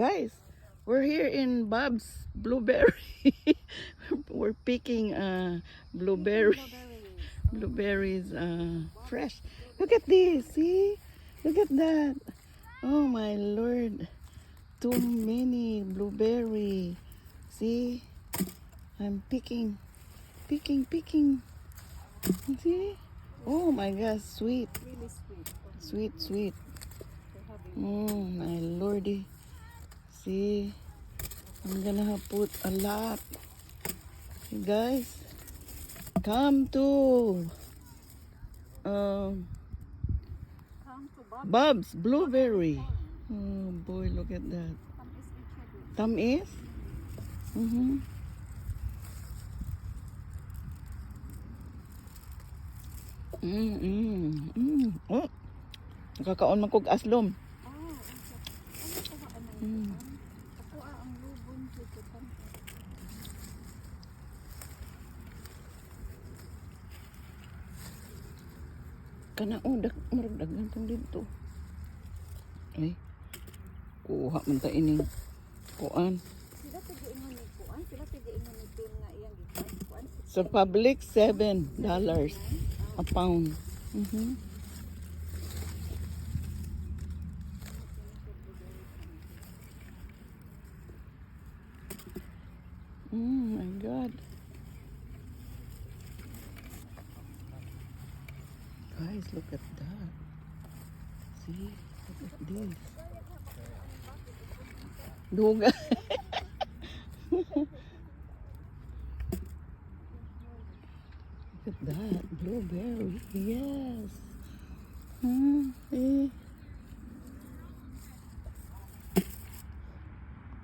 Guys, we're here in Bob's Blueberry. We're picking blueberries fresh. Look at this, see? Look at that. Oh my lord. Too many blueberry. See? I'm picking. See? Oh my gosh, sweet. Really sweet. Sweet. Oh my lordy. See? I'm gonna have put a lot. You guys, come to Come to Bob's Blueberry. Oh boy, look at that. Tamis? Mm-hmm. Oh, nakakaon man kog aslom. Kana murag daghan tong dito. Ay. Kuha man ta ining kuan. Sila tigiingon ni kuan, sila tigiingon ni pin nga iyang kuan. Sa public $7 a pound. Mhm. My God. Guys, look at that. See? Look at this. Duga. Look at that. Blueberry. Yes. Eh.